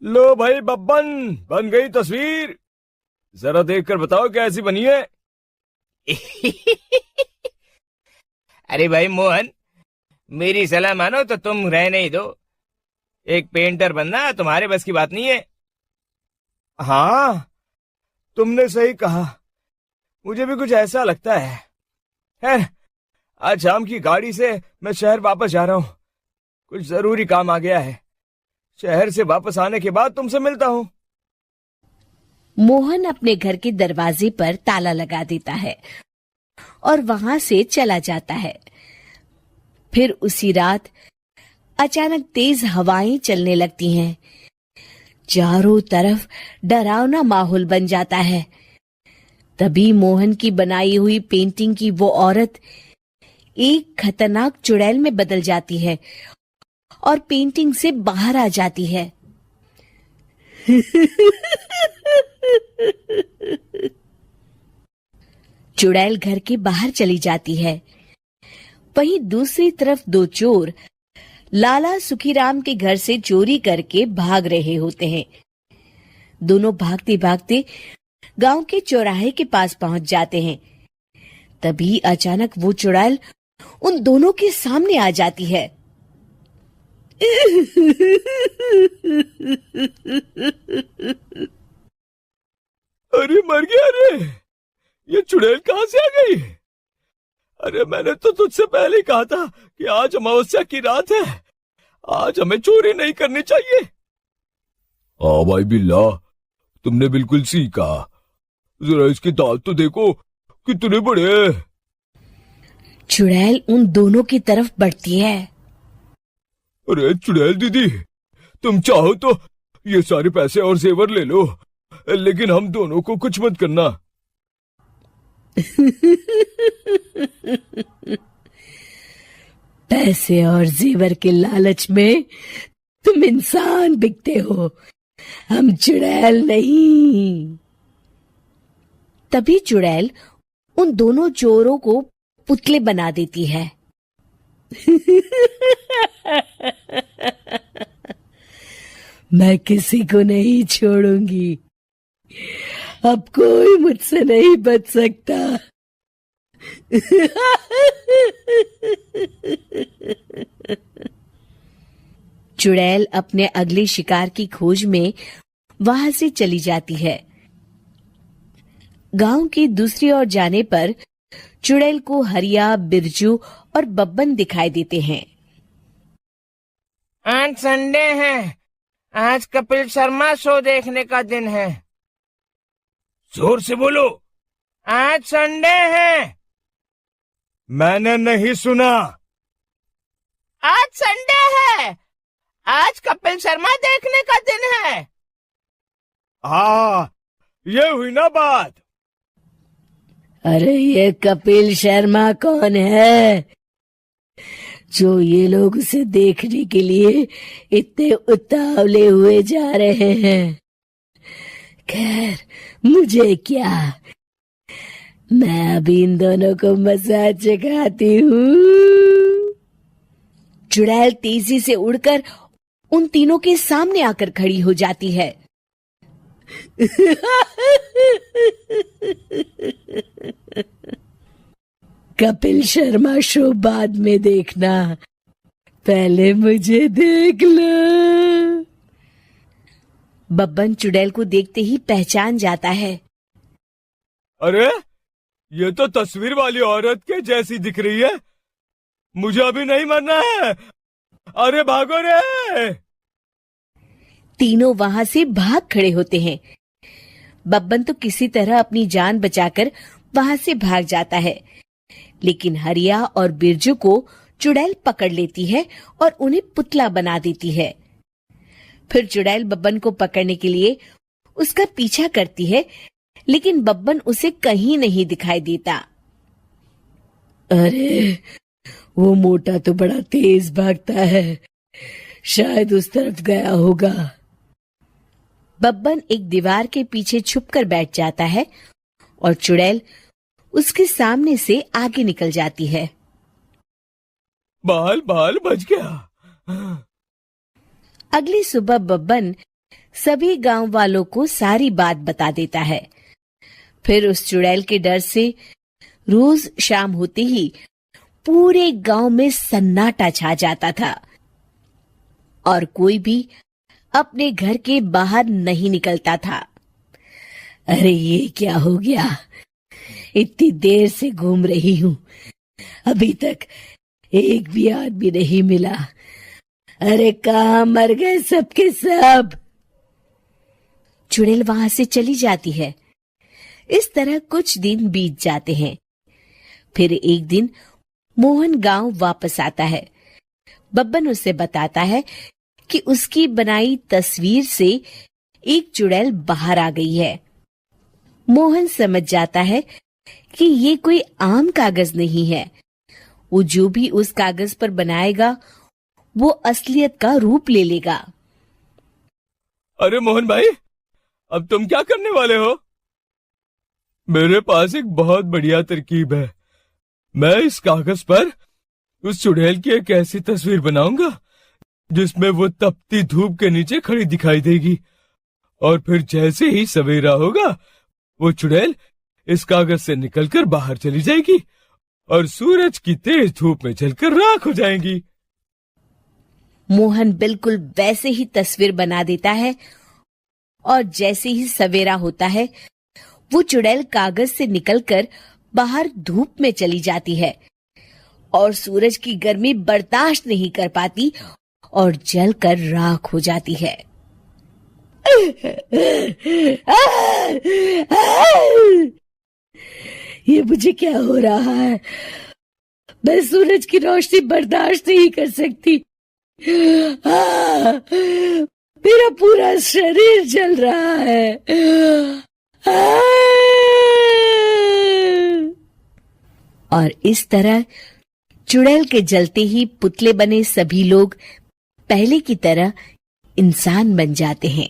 लो भाई बब्बन, बन गई तस्वीर। जरा देखकर बताओ कैसी बनी है। अरे भाई मोहन, मेरी सलाह मानो तो तुम रहने ही दो। एक पेंटर बनना तुम्हारे बस की बात नहीं है। हाँ, तुमने सही कहा। मुझे भी कुछ ऐसा लगता है। खैर, आज शाम की गाड़ी से मैं शहर वापस जा रहा हूँ। कुछ जरूरी काम आ गया है। शहर से वापस आने के बाद तुमसे मिलता हूँ। मोहन अपने घर के दरवाजे पर ताला लगा देता है और वहां से चला जाता है। फिर उसी रात अचानक तेज हवाएं चलने लगती हैं। चारों तरफ डरावना माहौल बन जाता है। तभी मोहन की बनाई हुई पेंटिंग की वो औरत एक खतरनाक चुड़ैल में बदल जाती है और पेंटिंग से बाहर आ जाती है। चुड़ैल घर के बाहर चली जाती है। वहीं दूसरी तरफ दो चोर लाला सुखीराम के घर से चोरी करके भाग रहे होते हैं। दोनों भागते भागते गांव के चौराहे के पास पहुंच जाते हैं। तभी अचानक वो चुड़ैल उन दोनों के सामने आ जाती है। अरे मर गया रे! ये चुड़ैल कहाँ से आ गई? अरे मैंने तो तुझसे पहले ही कहा था कि आज अमावस्या की रात है। आज हमें चोरी नहीं करनी चाहिए। हाँ भाई बिल्ला, तुमने बिल्कुल सही कहा। जरा इसके दांत तो देखो, कितने बड़े हैं। चुड़ैल उन दोनों की तरफ बढ़ती है। अरे चुड़ैल दीदी, तुम चाहो तो ये सारे पैसे और जेवर ले लो, लेकिन हम दोनों को कुछ मत करना। पैसे और जेवर के लालच में तुम इंसान बिकते हो, हम चुड़ैल नहीं। तभी चुड़ैल उन दोनों चोरों को पुतले बना देती है। मैं किसी को नहीं छोड़ूंगी। अब कोई मुझसे नहीं बच सकता। चुड़ैल अपने अगले शिकार की खोज में वहां से चली जाती है। गांव की दूसरी ओर जाने पर चुड़ैल को हरिया, बिरजू और बब्बन दिखाई देते हैं। आज संडे है, आज कपिल शर्मा शो देखने का दिन है। जोर से बोलो। आज संडे है। मैंने नहीं सुना। आज संडे है, आज कपिल शर्मा देखने का दिन है। हाँ, ये हुई ना बात। अरे ये कपिल शर्मा कौन है जो ये लोग उसे देखने के लिए इतने उतावले हुए जा रहे हैं? खैर, मुझे क्या, मैं अभी इन दोनों को मजा चखाती हूँ। चुड़ैल तेजी से उड़कर उन तीनों के सामने आकर खड़ी हो जाती है। कपिल शर्मा शो बाद में देखना, पहले मुझे देख लो। बब्बन चुड़ैल को देखते ही पहचान जाता है। अरे ये तो तस्वीर वाली औरत के जैसी दिख रही है। मुझे अभी नहीं मरना है। अरे भागो रे! तीनों वहां से भाग खड़े होते हैं। बब्बन तो किसी तरह अपनी जान बचाकर वहां से भाग जाता है, लेकिन हरिया और बिरजू को चुड़ैल पकड़ लेती है और उन्हें पुतला बना देती है। फिर चुड़ैल बब्बन को पकड़ने के लिए उसका पीछा करती है, लेकिन बब्बन उसे कहीं नहीं दिखाई देता। अरे वो मोटा तो बड़ा तेज भागता है, शायद उस तरफ गया होगा। बब्बन एक दीवार के पीछे छुपकर बैठ जाता है और चुड़ैल उसके सामने से आगे निकल जाती है। बाल बाल बच गया। अगली सुबह बब्बन सभी गांव वालों को सारी बात बता देता है। फिर उस चुड़ैल के डर से रोज शाम होते ही पूरे गांव में सन्नाटा छा जाता था और कोई भी अपने घर के बाहर नहीं निकलता था। अरे ये क्या हो गया, इतनी देर से घूम रही हूं, अभी तक एक भी आदमी नहीं मिला। अरे कहाँ मर गए सबके सब। चुड़ैल वहां से चली जाती है। इस तरह कुछ दिन बीत जाते हैं। फिर एक दिन मोहन गांव वापस आता है। बब्बन उसे बताता है कि उसकी बनाई तस्वीर से एक चुड़ैल बाहर आ गई है। मोहन समझ जाता है कि ये कोई आम कागज नहीं है। वो जो भी उस कागज पर बनाएगा वो असलियत का रूप ले लेगा। अरे मोहन भाई, अब तुम क्या करने वाले हो? मेरे पास एक बहुत बढ़िया तरकीब है। मैं इस कागज पर उस चुड़ैल की एक ऐसी तस्वीर बनाऊंगा जिसमें वो तपती धूप के नीचे खड़ी दिखाई देगी, और फिर जैसे ही सवेरा होगा वो चुड़ैल इस कागज से निकलकर बाहर चली जाएगी और सूरज की तेज धूप में जलकर राख हो जाएगी। मोहन बिल्कुल वैसे ही तस्वीर बना देता है और जैसे ही सवेरा होता है वो चुड़ैल कागज से निकलकर बाहर धूप में चली जाती है और सूरज की गर्मी बर्दाश्त नहीं कर पाती और जलकर राख हो जाती है। ये मुझे क्या हो रहा है? मैं सूरज की रोशनी बर्दाश्त नहीं कर सकती। मेरा पूरा शरीर जल रहा है। और इस तरह चुड़ैल के जलते ही पुतले बने सभी लोग पहले की तरह इंसान बन जाते हैं।